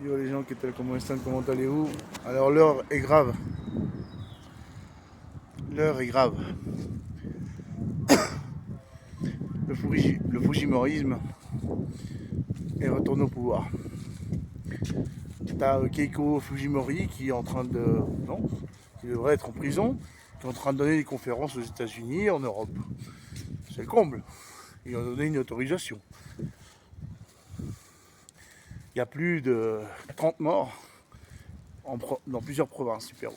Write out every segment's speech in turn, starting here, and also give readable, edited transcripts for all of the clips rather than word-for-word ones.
Yo les gens, comment están, comment allez-vous? Alors l'heure est grave. L'heure est grave. Le Fujimorisme est retourné au pouvoir. T'as Keiko Fujimori qui est en train de... Non, qui devrait être en prison, qui est en train de donner des conférences aux États-Unis et en Europe. C'est le comble. Ils ont donné une autorisation. Il y a plus de 30 morts dans plusieurs provinces du Pérou.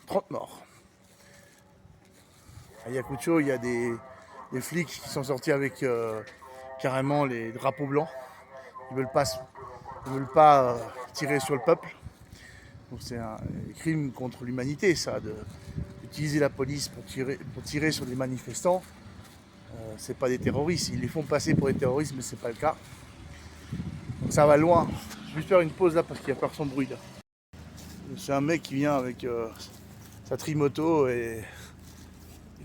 30 morts. À Ayacucho, il y a des flics qui sont sortis avec carrément les drapeaux blancs. Ils veulent pas tirer sur le peuple. Donc c'est un crime contre l'humanité, ça, d'utiliser la police pour tirer sur des manifestants. C'est pas des terroristes. Ils les font passer pour des terroristes, mais c'est pas le cas. Donc ça va loin. Je vais juste faire une pause là parce qu'il y a personne de bruit là. C'est un mec qui vient avec sa trimoto et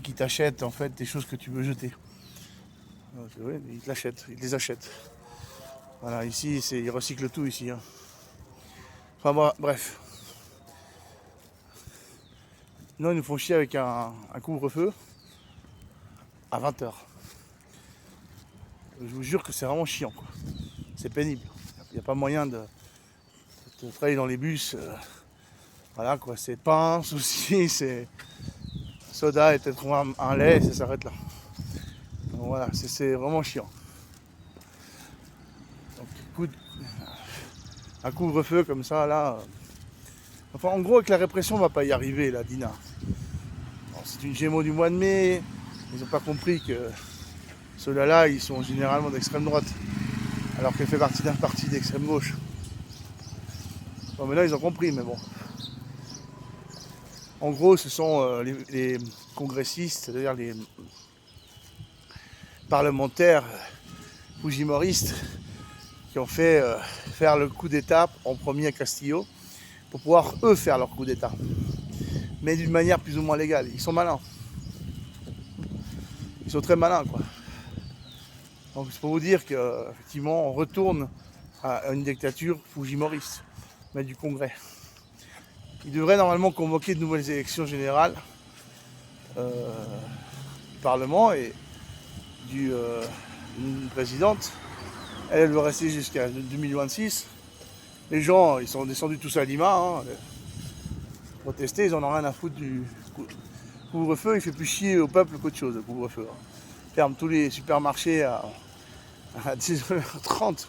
qui t'achète en fait des choses que tu veux jeter. Ouais, il te l'achète, il les achète. Voilà, ici, ils recyclent tout ici. Hein. Enfin bref. Non, ils nous font chier avec un couvre-feu à 20h. Je vous jure que c'est vraiment chiant, quoi. C'est pénible. Il n'y a pas moyen de travailler dans les bus. Voilà, quoi. C'est pain, souci, c'est soda et peut-être un lait, et ça s'arrête là. Donc voilà, c'est vraiment chiant. Donc, écoute, un couvre-feu comme ça, là... Enfin, en gros, avec la répression, on va pas y arriver, là, Dina. C'est une Gémeaux du mois de mai. Ils n'ont pas compris que ceux-là, ils sont généralement d'extrême droite, alors qu'elle fait partie d'un parti d'extrême gauche. Bon, mais là, ils ont compris, mais bon. En gros, ce sont les congressistes, c'est-à-dire les parlementaires fujimoristes qui ont fait faire le coup d'État en premier à Castillo pour pouvoir, eux, faire leur coup d'État. Mais d'une manière plus ou moins légale. Ils sont malins. Ils sont très malins, quoi. Donc c'est pour vous dire qu'effectivement, on retourne à une dictature fujimoriste, mais du Congrès. Il devrait normalement convoquer de nouvelles élections générales du Parlement et une présidente. Elle doit rester jusqu'à 2026. Les gens, ils sont descendus tous à Lima, hein, protester, ils en ont rien à foutre du couvre-feu. Il fait plus chier au peuple qu'autre chose, le couvre-feu. Hein. Ferme tous les supermarchés à 19h30.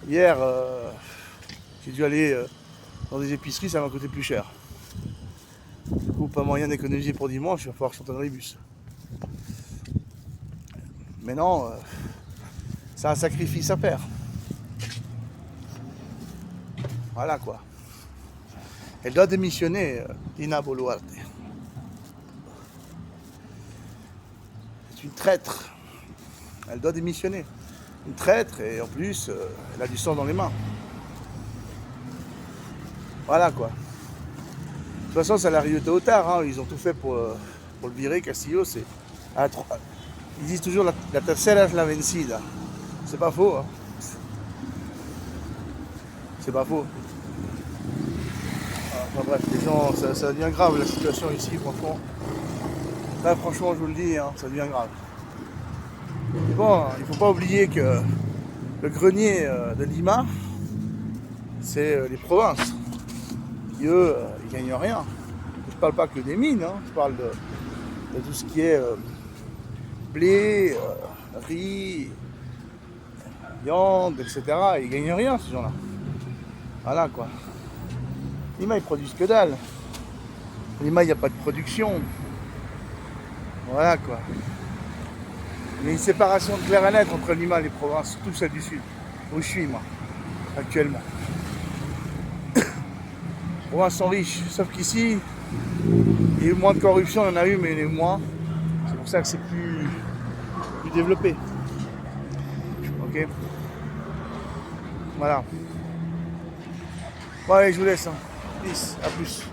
Hier, j'ai dû aller dans des épiceries, ça m'a coûté plus cher. Du coup, pas moyen d'économiser pour dimanche, il va falloir que je sorte dans les bus. Mais non, c'est un sacrifice à faire. Voilà quoi. Elle doit démissionner, Dina Boluarte. C'est une traître. Elle doit démissionner. Une traître et en plus, elle a du sang dans les mains. Voilà quoi. De toute façon, ça arrive tôt ou tard. Hein. Ils ont tout fait pour le virer. Castillo, c'est. Ils disent toujours la tercera es la vencida. C'est pas faux. Hein. C'est pas faux. Enfin bref, les gens, ça devient grave la situation ici, franchement. Là, franchement, je vous le dis, hein, ça devient grave. Mais bon, il faut pas oublier que le grenier de Lima, c'est les provinces. Qui, eux, ils gagnent rien. Je parle pas que des mines, hein, je parle de tout ce qui est blé, riz, viande, etc. Ils gagnent rien, ces gens-là. Voilà quoi. Lima, ils produisent que dalle. Lima, il n'y a pas de production. Voilà quoi. Il y a une séparation claire et nette entre Lima et les provinces, surtout celle du sud, où je suis moi, actuellement. Les provinces sont riches, sauf qu'ici, il y a eu moins de corruption, il y en a eu, mais il y en a eu moins. C'est pour ça que c'est plus développé. Ok. Voilà. Bon allez, je vous laisse. Hein. Peace, à plus.